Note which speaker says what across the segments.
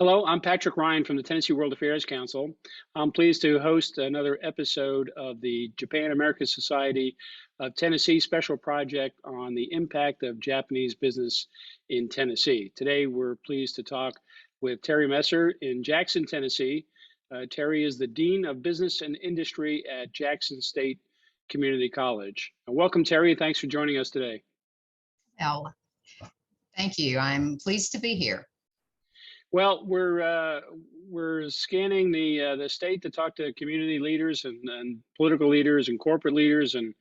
Speaker 1: Hello, I'm Patrick Ryan from the Tennessee World Affairs Council. I'm pleased to host another episode of the Japan American Society of Tennessee special project on the impact of Japanese business in Tennessee. Today, we're pleased to talk with Terri Messer in Jackson, Tennessee. Terri is the Dean of Business and Industry at Jackson State Community College. Welcome, Terri. Thanks for joining us today.
Speaker 2: Well, thank you. I'm pleased to be here.
Speaker 1: Well, we're scanning the state to talk to community leaders and political leaders and corporate leaders and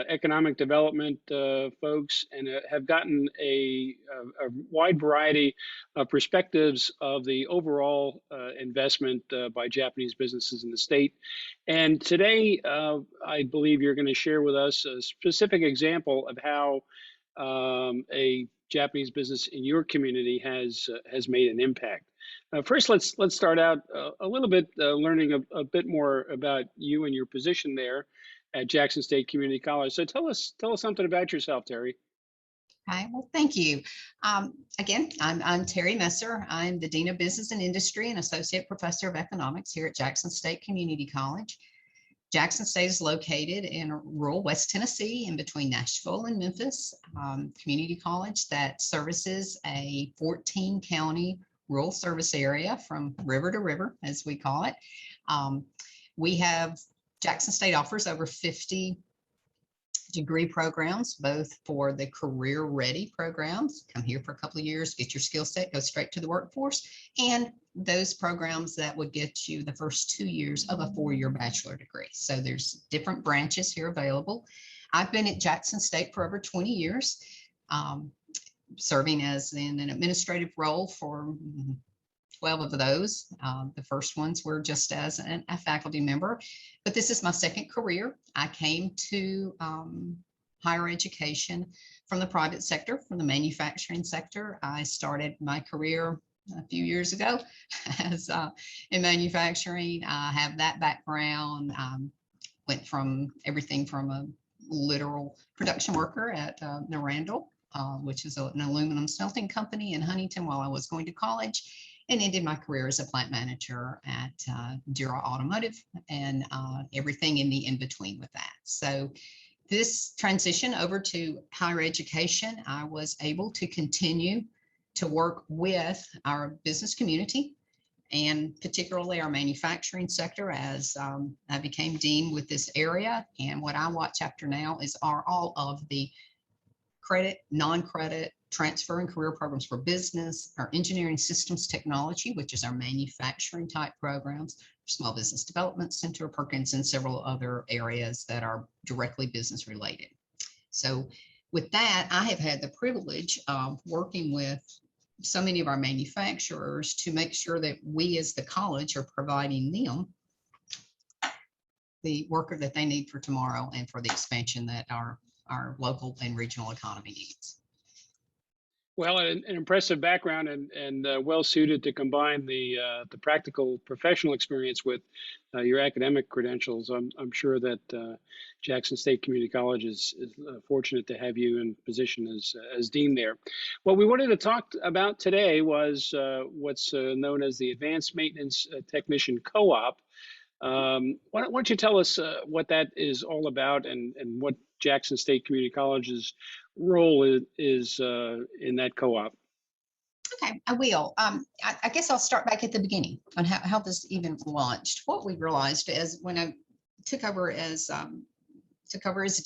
Speaker 1: economic development folks, and have gotten a wide variety of perspectives of the overall investment by Japanese businesses in the state. And today, I believe you're going to share with us a specific example of how a Japanese business in your community has made an impact. First, let's start out a little bit learning a bit more about you and your position there at Jackson State Community College. So tell us something about yourself, Terri.
Speaker 2: Hi, well, thank you. Again, I'm Terri Messer. I'm the Dean of Business and Industry and Associate Professor of Economics here at Jackson State Community College. Jackson State is located in rural West Tennessee in between Nashville and Memphis. Community college that services a 14-county rural service area from river to river, as we call it. Jackson State offers over 50 degree programs, both for the career ready programs, come here for a couple of years, get your skill set, go straight to the workforce, and those programs that would get you the first 2 years of a 4-year bachelor degree. So there's different branches here available. I've been at Jackson State for over 20 years, serving as in an administrative role for 12 of those. The first ones were just as a faculty member, but this is my second career. I came to higher education from the private sector, from the manufacturing sector. I started my career a few years ago as in manufacturing. I have that background. Went from everything from a literal production worker at Narandle, which is an aluminum smelting company in Huntington while I was going to college, and ended my career as a plant manager at Dura Automotive and everything in the in-between with that. So this transition over to higher education, I was able to continue to work with our business community and particularly our manufacturing sector as I became dean with this area. And what I watch after now are all of the credit, non-credit, transfer and career programs for business, our engineering systems technology, which is our manufacturing type programs, Small Business Development Center, Perkins, and several other areas that are directly business related. So with that, I have had the privilege of working with so many of our manufacturers to make sure that we as the college are providing them the worker that they need for tomorrow and for the expansion that our local and regional economy needs.
Speaker 1: Well, an impressive background and well suited to combine the practical professional experience with your academic credentials. I'm sure that Jackson State Community College is fortunate to have you in position as dean there. What we wanted to talk about today was what's known as the Advanced Maintenance Technician Co-op. Why don't you tell us what that is all about and what Jackson State Community College's role is in that co-op?
Speaker 2: Okay, I will. I guess I'll start back at the beginning on how this even launched. What we realized is when I took over as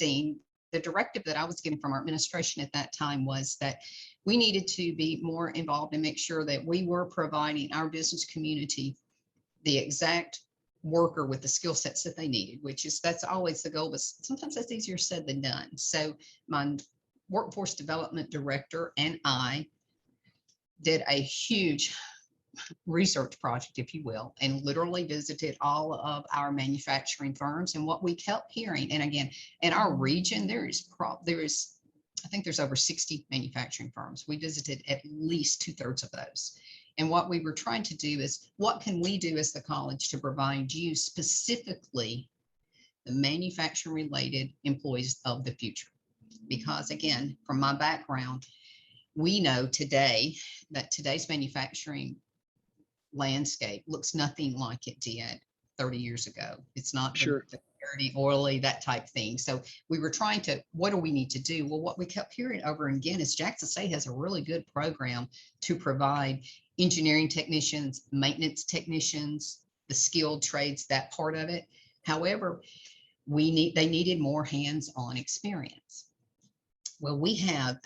Speaker 2: dean, the directive that I was given from our administration at that time was that we needed to be more involved and make sure that we were providing our business community the exact worker with the skill sets that they needed, that's always the goal, but sometimes that's easier said than done. So my workforce development director and I did a huge research project, if you will, and literally visited all of our manufacturing firms. And what we kept hearing, and again, in our region, I think there's over 60 manufacturing firms. We visited at least 2/3 of those. And what we were trying to do is, what can we do as the college to provide you specifically the manufacturing related employees of the future? Because again, from my background, we know today that today's manufacturing landscape looks nothing like it did 30 years ago. It's not
Speaker 1: Sure.
Speaker 2: the dirty, oily, that type thing. So we were trying to, what do we need to do? Well, what we kept hearing over and again is Jackson State has a really good program to provide engineering technicians, maintenance technicians, the skilled trades, that part of it. However, they needed more hands-on experience. Well, we have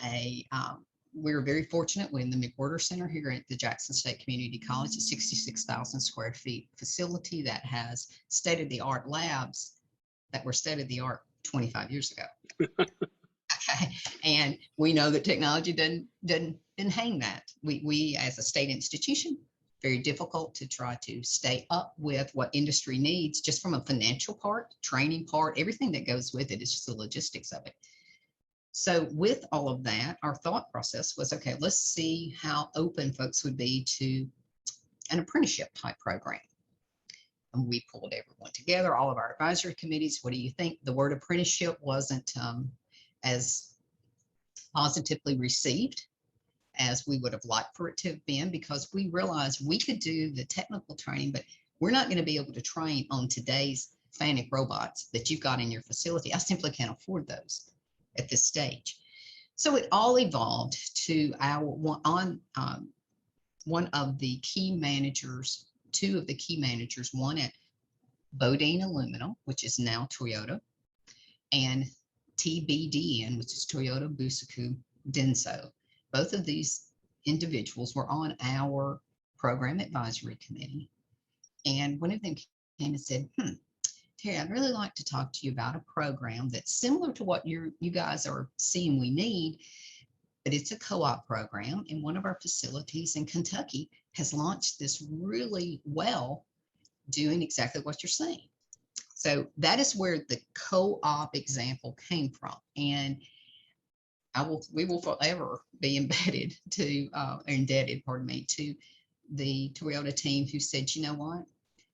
Speaker 2: we're very fortunate. We're in the McWhorter Center here at the Jackson State Community College, a 66,000 square feet facility that has state-of-the-art labs that were state-of-the-art 25 years ago. Okay, and we know that technology didn't hang that. We as a state institution, very difficult to try to stay up with what industry needs, just from a financial part, training part, everything that goes with it. It's just the logistics of it. So with all of that, our thought process was, okay, let's see how open folks would be to an apprenticeship type program. And we pulled everyone together, all of our advisory committees. What do you think? The word apprenticeship wasn't as positively received as we would have liked for it to have been, because we realized we could do the technical training, but we're not going to be able to train on today's FANUC robots that you've got in your facility. I simply can't afford those at this stage. So it all evolved to one of the key managers, two of the key managers, one at Bodine Aluminum, which is now Toyota, and TBDN, which is Toyota Bushoku Denso. Both of these individuals were on our program advisory committee. And one of them came and said, Terri, I'd really like to talk to you about a program that's similar to what you guys are seeing we need, but it's a co-op program. And one of our facilities in Kentucky has launched this really well, doing exactly what you're saying. So that is where the co-op example came from. And we will forever be indebted to the Toyota team who said, you know what,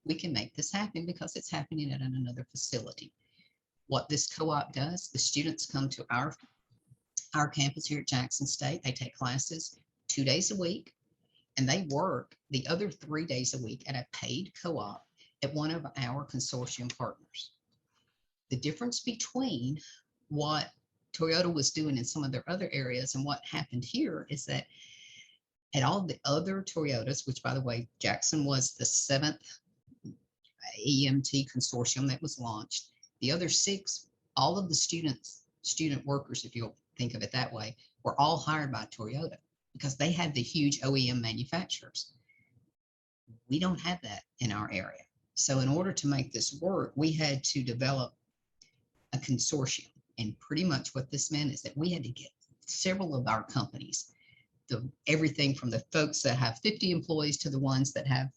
Speaker 2: we can make this happen because it's happening at another facility. What this co-op does, the students come to our campus here at Jackson State. They take classes 2 days a week, and they work the other 3 days a week at a paid co-op at one of our consortium partners. The difference between what Toyota was doing in some of their other areas and what happened here is that at all the other Toyotas, which by the way, Jackson was the 7th AMT consortium that was launched, the other 6, all of the student workers, if you'll think of it that way, were all hired by Toyota because they had the huge OEM manufacturers. We don't have that in our area. So in order to make this work, we had to develop a consortium. And pretty much what this meant is that we had to get several of our companies, everything from the folks that have 50 employees to the ones that have,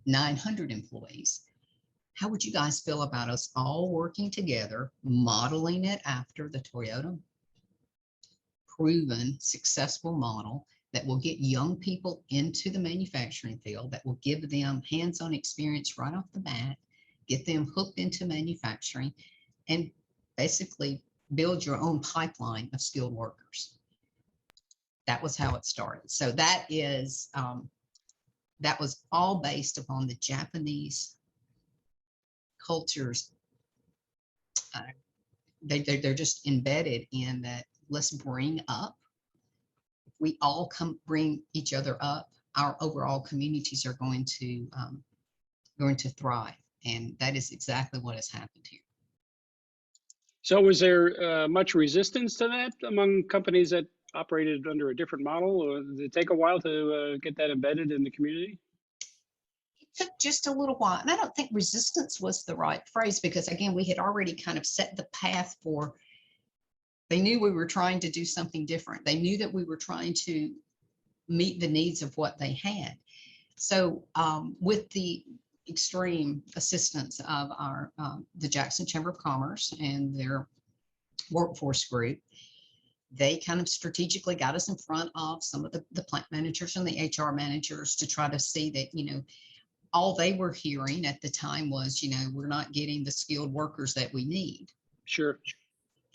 Speaker 2: 900 employees. How would you guys feel about us all working together, modeling it after the Toyota proven successful model that will get young people into the manufacturing field, that will give them hands-on experience right off the bat, get them hooked into manufacturing, and basically build your own pipeline of skilled workers. That was how it started. So that was all based upon the Japanese cultures. They're just embedded in that. Let's bring up. If we all bring each other up, our overall communities are going to thrive, and that is exactly what has happened here.
Speaker 1: So was there much resistance to that among companies that operated under a different model, or did it take a while to get that embedded in the community?
Speaker 2: It took just a little while. And I don't think resistance was the right phrase, because again, we had already kind of set the path for, they knew we were trying to do something different. They knew that we were trying to meet the needs of what they had. So with the extreme assistance of the Jackson Chamber of Commerce and their workforce group, they kind of strategically got us in front of some of the plant managers and the HR managers to try to see that, all they were hearing at the time was, we're not getting the skilled workers that we need.
Speaker 1: Sure.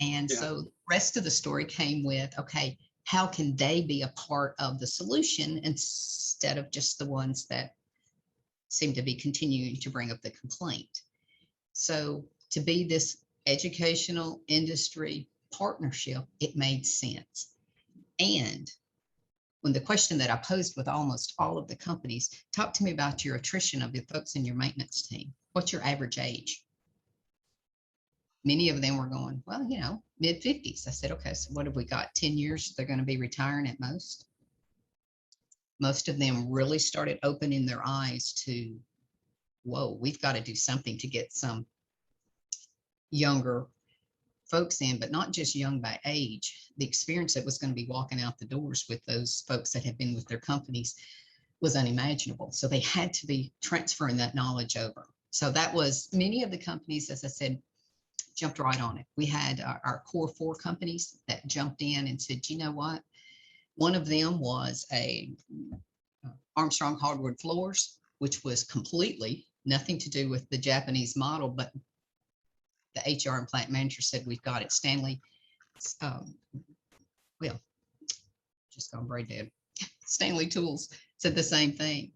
Speaker 2: And so the rest of the story came with, okay, how can they be a part of the solution instead of just the ones that seemed to be continuing to bring up the complaint. So to be this educational industry partnership, it made sense. And when the question that I posed with almost all of the companies, talk to me about your attrition of the folks in your maintenance team. What's your average age? Many of them were going, well, you know, mid 50s. I said, okay, so what have we got? 10 years, they're going to be retiring at most. Most of them really started opening their eyes to, whoa, we've got to do something to get some younger folks in, but not just young by age. The experience that was going to be walking out the doors with those folks that had been with their companies was unimaginable. So they had to be transferring that knowledge over. So that was, many of the companies, as I said, jumped right on it. We had our core 4 companies that jumped in and said, you know what? One of them was a Armstrong hardwood floors, which was completely nothing to do with the Japanese model, but the HR and plant manager said, we've got it. Stanley, well, just gone brain dead. Stanley Tools said the same thing.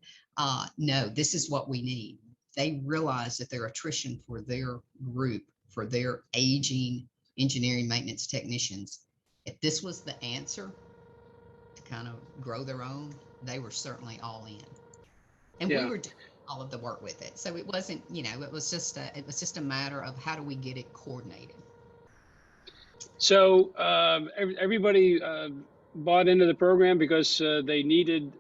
Speaker 2: No, this is what we need. They realized that their attrition for their group, for their aging engineering maintenance technicians, if this was the answer to kind of grow their own, they were certainly all in. And we were doing all of the work with it. So it wasn't, you know, it was just a matter of how do we get it coordinated.
Speaker 1: So everybody bought into the program because they needed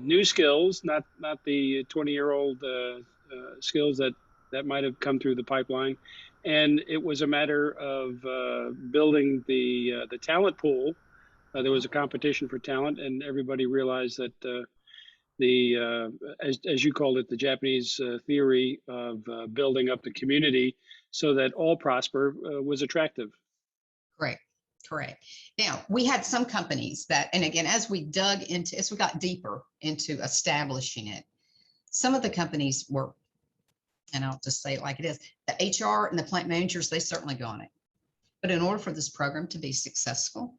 Speaker 1: new skills, not the 20-year-old skills that might have come through the pipeline. And it was a matter of building the talent pool. There was a competition for talent, and everybody realized that as you called it, the Japanese theory of building up the community so that all prosper was attractive.
Speaker 2: Correct. Now, we had some companies that, and again, as we got deeper into establishing it, some of the companies were, and I'll just say it like it is, the HR and the plant managers, they certainly got it. But in order for this program to be successful,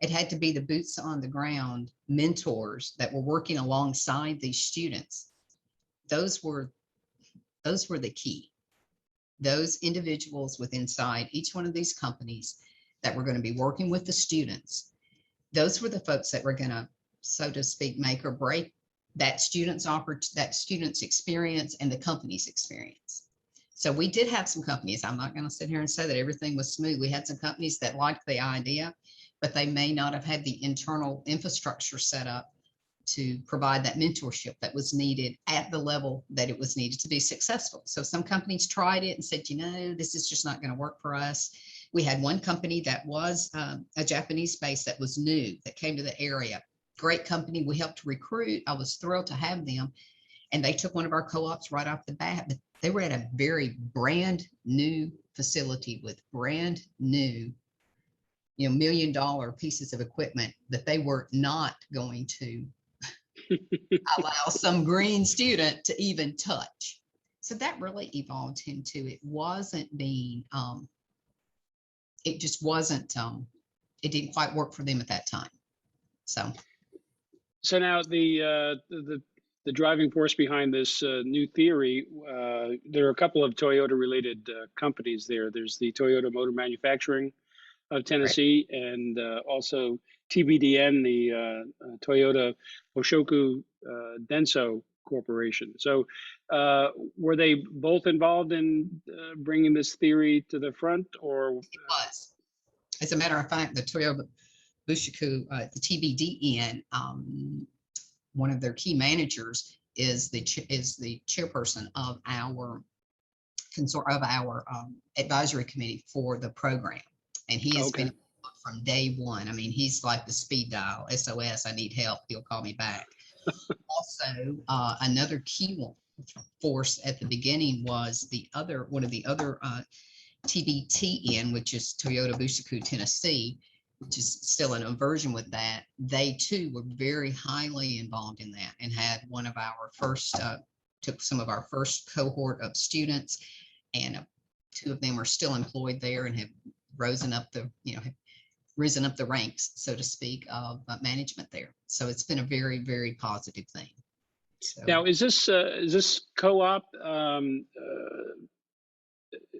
Speaker 2: it had to be the boots on the ground mentors that were working alongside these students. Those were the key. Those individuals with inside each one of these companies that were going to be working with the students, those were the folks that were going to, so to speak, make or break that student's experience and the company's experience. So we did have some companies. I'm not going to sit here and say that everything was smooth. We had some companies that liked the idea, but they may not have had the internal infrastructure set up to provide that mentorship that was needed at the level that it was needed to be successful. So some companies tried it and said, you know, this is just not going to work for us. We had one company that was a Japanese base that was new, that came to the area. Great company. We helped recruit. I was thrilled to have them. And they took one of our co-ops right off the bat. But they were at a very brand new facility with brand new, you know, $1 million pieces of equipment that they were not going to allow some green student to even touch. So that really evolved into, it wasn't being, it just wasn't, it didn't quite work for them at that time.
Speaker 1: So now the driving force behind this new theory, there are a couple of Toyota related companies there. There's the Toyota Motor Manufacturing of Tennessee, right, and also TBDN, the Toyota Bushoku Denso Corporation. So were they both involved in bringing this theory to the front, or?
Speaker 2: It was. As a matter of fact, the Toyota Bushoku, the TBDN, one of their key managers is the chairperson of our advisory committee for the program, and he has been from day one. I mean, he's like the speed dial, SOS, I need help, he'll call me back. Also, another key force at the beginning was one of the other TBTN, which is Toyota Bushoku Tennessee, which is still an inversion with that. They too were very highly involved in that and had one of our first, took some of our first cohort of students, and 2 of them are still employed there and have risen up the ranks, so to speak, of management there. So it's been a very, very positive thing. So
Speaker 1: Now, is this co-op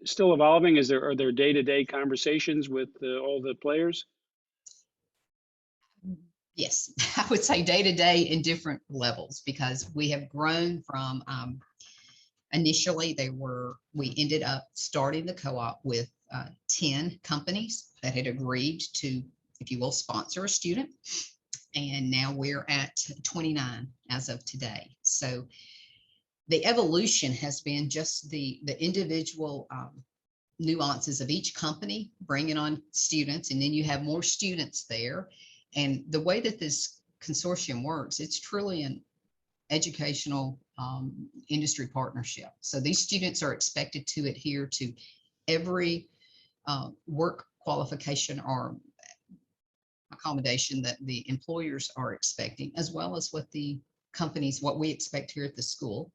Speaker 1: still evolving? Are there day-to-day conversations with all the players?
Speaker 2: yes, I would say day to day in different levels because we have grown from initially we ended up starting the co-op with 10 companies that had agreed to, if you will, sponsor a student. And now we're at 29 as of today. So the evolution has been just the individual nuances of each company bringing on students, and then you have more students there. And the way that this consortium works, it's truly an educational industry partnership. So these students are expected to adhere to every work qualification or accommodation that the employers are expecting, as well as what the companies, what we expect here at the school.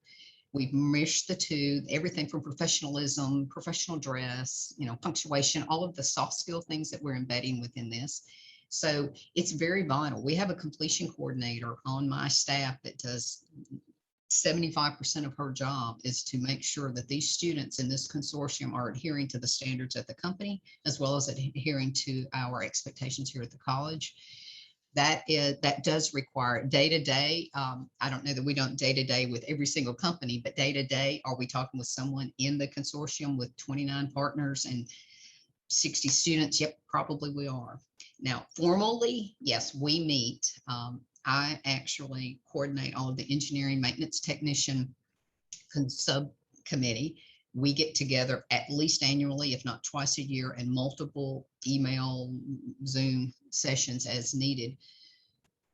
Speaker 2: We've meshed the two, everything from professionalism, professional dress, punctuation, all of the soft skill things that we're embedding within this. So it's very vital. We have a completion coordinator on my staff that does 75% of her job is to make sure that these students in this consortium are adhering to the standards at the company, as well as adhering to our expectations here at the college. That does require day to day. I don't know that we don't day to day with every single company, but day to day, are we talking with someone in the consortium with 29 partners and 60 students? Yep, probably we are. Now, formally, yes, we meet. I actually coordinate all of the engineering maintenance technician subcommittee. We get together at least annually, if not twice a year, and multiple email, Zoom sessions as needed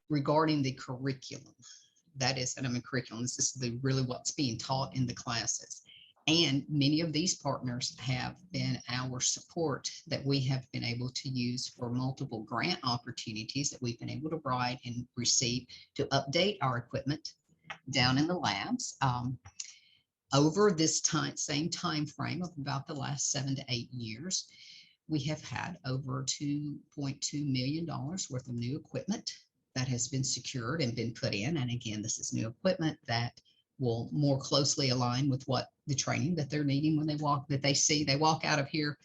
Speaker 2: regarding the curriculum. That is, and I'm in curriculum, this is really what's being taught in the classes. And many of these partners have been our support that we have been able to use for multiple grant opportunities that we've been able to write and receive to update our equipment down in the labs. Over this same time frame of about the last 7 to 8 years, we have had over $2.2 million worth of new equipment that has been secured and been put in. And again, this is new equipment that will more closely align with what the training that they're needing when they walk out of here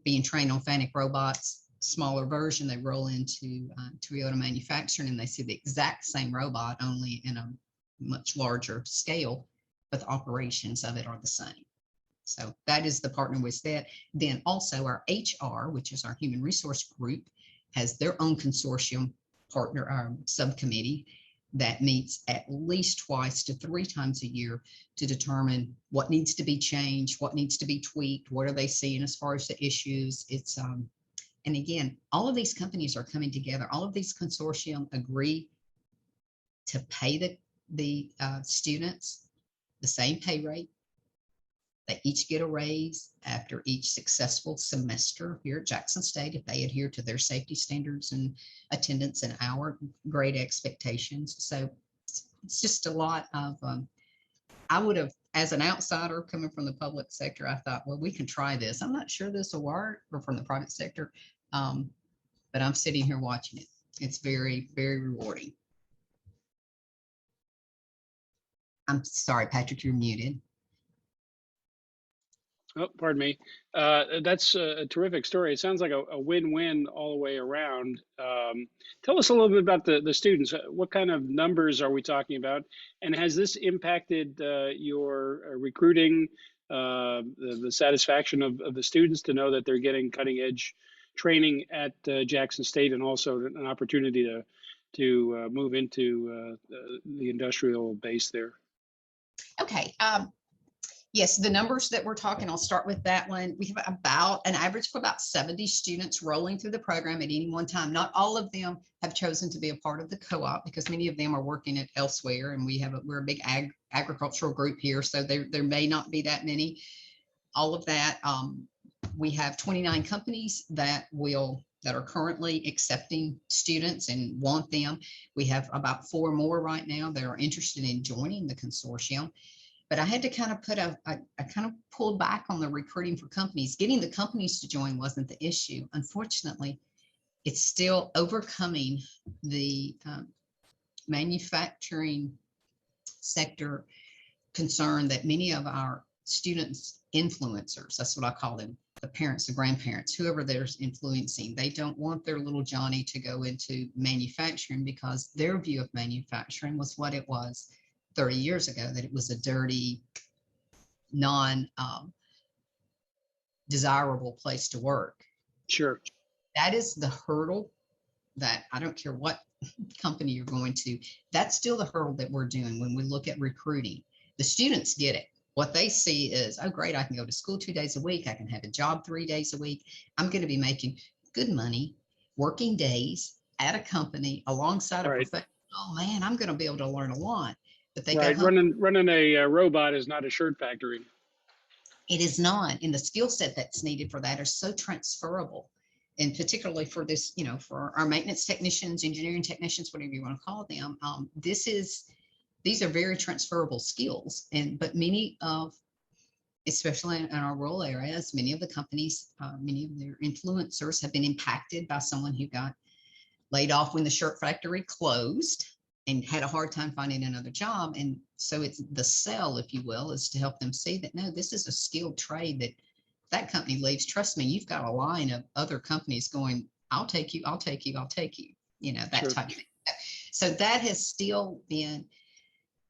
Speaker 2: being trained on FANUC robots, smaller version, they roll into Toyota manufacturing and they see the exact same robot, only in a much larger scale, but the operations of it are the same. So that is the partner with that. Then also our HR, which is our human resource group, has their own consortium partner subcommittee that meets at least twice to 3 times a year to determine what needs to be changed, what needs to be tweaked, what are they seeing as far as the issues. It's and again, all of these companies are coming together. All of these consortium agree to pay the students the same pay rate. They each get a raise after each successful semester here at Jackson State if they adhere to their safety standards and attendance and our grade expectations. So it's just a lot of, I would have, as an outsider coming from the public sector, I thought, well, we can try this. I'm not sure this will work, or from the private sector, but I'm sitting here watching it. It's very, very rewarding. I'm sorry, Patrick, you're muted.
Speaker 1: Oh, pardon me. That's a terrific story. It sounds like a win-win all the way around. Tell us a little bit about the students. What kind of numbers are we talking about? And has this impacted your recruiting, the satisfaction of the students to know that they're getting cutting-edge training at Jackson State, and also an opportunity to move into the industrial base there?
Speaker 2: Okay. Yes, the numbers that we're talking, I'll start with that one. We have about an average of about 70 students rolling through the program at any one time. Not all of them have chosen to be a part of the co-op because many of them are working at elsewhere, and we're a big agricultural group here, so there may not be that many. All of that. We have 29 companies that are currently accepting students and want them. We have about 4 more right now that are interested in joining the consortium. But I had to kind of I kind of pulled back on the recruiting for companies. Getting the companies to join wasn't the issue. Unfortunately, it's still overcoming the manufacturing sector concerned that many of our students influencers, that's what I call them, the parents, the grandparents, whoever they're influencing, they don't want their little Johnny to go into manufacturing because their view of manufacturing was what it was 30 years ago, that it was a dirty, non desirable place to work.
Speaker 1: Sure.
Speaker 2: That is the hurdle that I don't care what company you're going to, that's still the hurdle that we're doing when we look at recruiting. The students get it. What they see is, oh, great, I can go to school 2 days a week. I can have a job 3 days a week. I'm going to be making good money, working days at a company alongside a
Speaker 1: Right.
Speaker 2: professional. Oh man, I'm going to be able to learn a lot. But they go
Speaker 1: Right.
Speaker 2: home.
Speaker 1: Running a robot is not a shirt factory.
Speaker 2: It is not. And the skill set that's needed for that are so transferable. And particularly for this, you know, for our maintenance technicians, engineering technicians, whatever you want to call them, these are very transferable skills. But many of, especially in our rural areas, many of the companies, many of their influencers have been impacted by someone who got laid off when the shirt factory closed and had a hard time finding another job. And so it's the sell, if you will, is to help them see that, no, this is a skilled trade that company leaves. Trust me, you've got a line of other companies going, I'll take you, I'll take you, I'll take you, you know, that
Speaker 1: Sure.
Speaker 2: type of thing. So that has still been,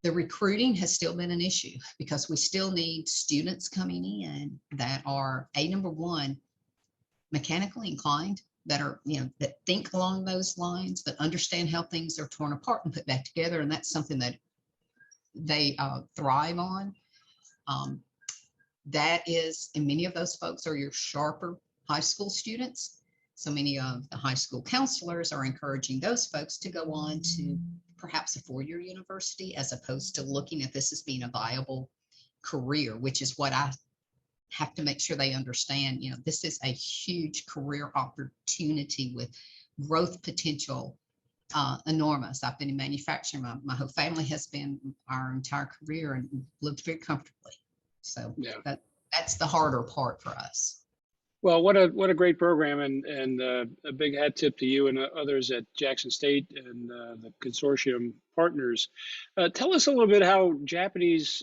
Speaker 2: the recruiting has still been an issue because we still need students coming in that are number one, mechanically inclined, that are, you know, that think along those lines, that understand how things are torn apart and put back together. And that's something that they thrive on. That is, and many of those folks are your sharper high school students. So many of the high school counselors are encouraging those folks to go on to perhaps a four-year university, as opposed to looking at this as being a viable career, which is what I have to make sure they understand. You know, this is a huge career opportunity with growth potential, enormous. I've been in manufacturing. My whole family has been our entire career and lived very comfortably. So
Speaker 1: Yeah.
Speaker 2: that's the harder part for us.
Speaker 1: Well, what a great program, and a big hat tip to you and others at Jackson State and the consortium partners. Tell us a little bit how Japanese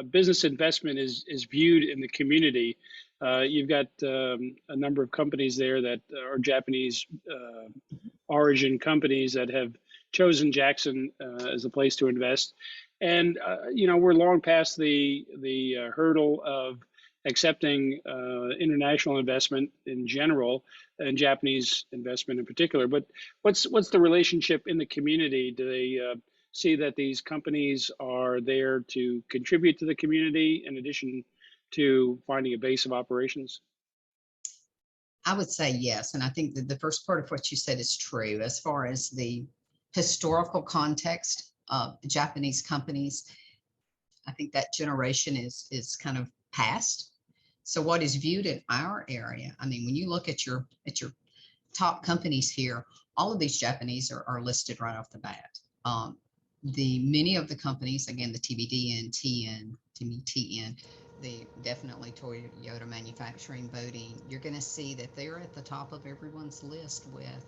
Speaker 1: business investment is viewed in the community. You've got a number of companies there that are Japanese origin companies that have chosen Jackson as a place to invest, and you know, we're long past the hurdle of accepting international investment in general and Japanese investment in particular. But what's the relationship in the community? Do they see that these companies are there to contribute to the community in addition to finding a base of operations?
Speaker 2: I would say yes. And I think that the first part of what you said is true. As far as the historical context of Japanese companies, I think that generation is kind of past. So what is viewed in our area, I mean, when you look at your top companies here, all of these Japanese are listed right off the bat. Many of the companies, again, the TBDN, TMMTN, the definitely Toyota Manufacturing, Boating, you're going to see that they're at the top of everyone's list with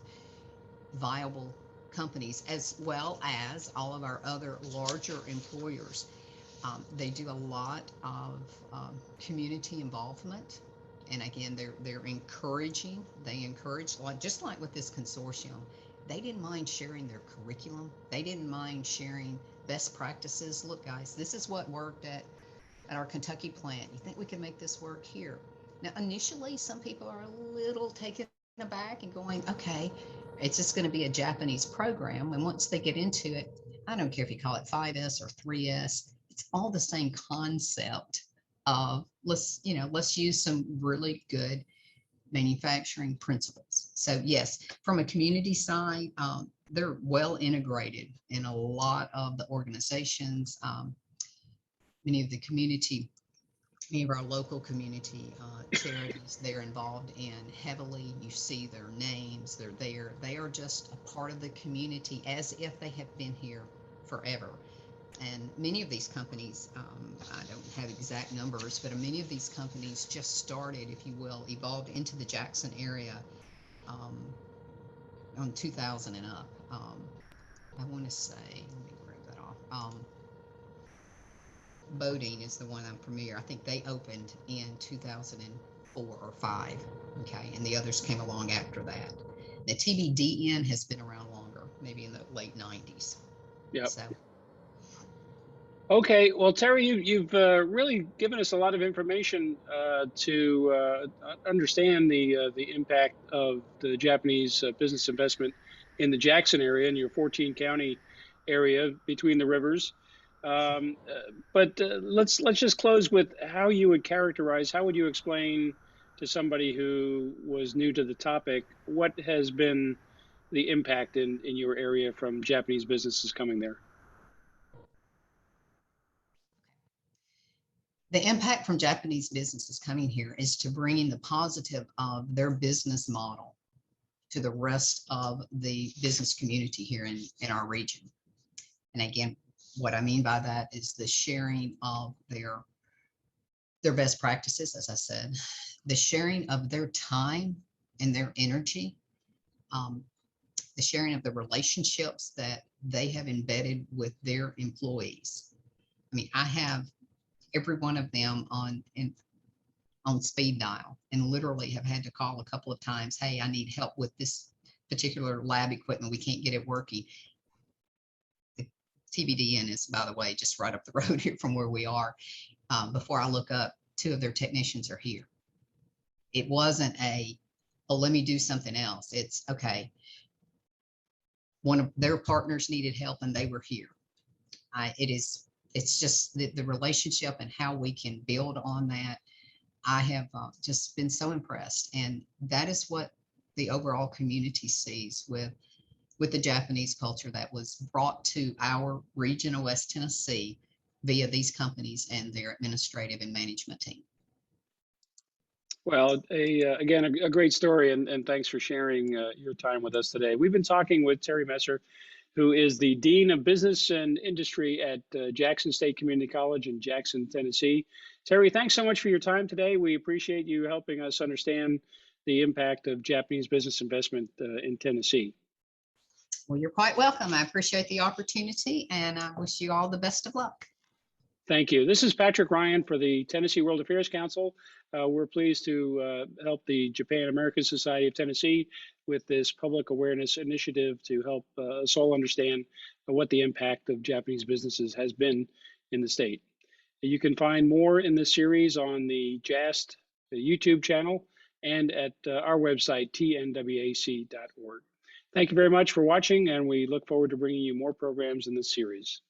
Speaker 2: viable companies, as well as all of our other larger employers. They do a lot of community involvement, and again, they're encouraging. They encourage, just like with this consortium, they didn't mind sharing their curriculum. They didn't mind sharing best practices. Look, guys, this is what worked at our Kentucky plant. You think we can make this work here? Now, initially, some people are a little taken aback and going, okay, it's just going to be a Japanese program. And once they get into it, I don't care if you call it 5S or 3S, it's all the same concept of let's use some really good manufacturing principles. So yes, from a community side, they're well integrated in a lot of the organizations. Many of our local community charities they're involved in heavily. You see their names, they're there. They are just a part of the community as if they have been here forever. And many of these companies, I don't have exact numbers, but many of these companies just started, if you will, evolved into the Jackson area on 2000 and up. I want to say, let me break that off. Boating is the one I'm familiar. I think they opened in 2004 or 5. Okay, and the others came along after that. The TBDN has been around longer, maybe in the late 90s.
Speaker 1: Yep.
Speaker 2: So
Speaker 1: Okay, well, Terry, you've really given us a lot of information to understand the impact of the Japanese business investment in the Jackson area and your 14 county area between the rivers. But let's just close with how you would characterize, how would you explain to somebody who was new to the topic what has been the impact in your area from Japanese businesses coming there?
Speaker 2: the impact from Japanese businesses coming here is to bringing the positive of their business model to the rest of the business community here in our region. And again, what I mean by that is the sharing of their best practices, as I said, the sharing of their time and their energy, um, the sharing of the relationships that they have embedded with their employees. I mean, I have every one of them on speed dial and literally have had to call a couple of times. Hey, I need help with this particular lab equipment. We can't get it working. The TBDN is, by the way, just right up the road here from where we are. Before I look up, 2 of their technicians are here. It wasn't oh, let me do something else. It's okay. One of their partners needed help and they were here. It's just the relationship and how we can build on that. I have just been so impressed, and that is what the overall community sees with the Japanese culture that was brought to our region of West Tennessee via these companies and their administrative and management team.
Speaker 1: Well, again, a great story, and thanks for sharing your time with us today. We've been talking with Terri Messer, who is the Dean of Business and Industry at Jackson State Community College in Jackson, Tennessee. Terri, thanks so much for your time today. We appreciate you helping us understand the impact of Japanese business investment in Tennessee.
Speaker 2: Well, you're quite welcome. I appreciate the opportunity, and I wish you all the best of luck.
Speaker 1: Thank you. This is Patrick Ryan for the Tennessee World Affairs Council. We're pleased to help the Japan American Society of Tennessee with this public awareness initiative to help us all understand what the impact of Japanese businesses has been in the state. You can find more in this series on the JAST YouTube channel and at our website, tnwac.org. Thank you very much for watching, and we look forward to bringing you more programs in this series.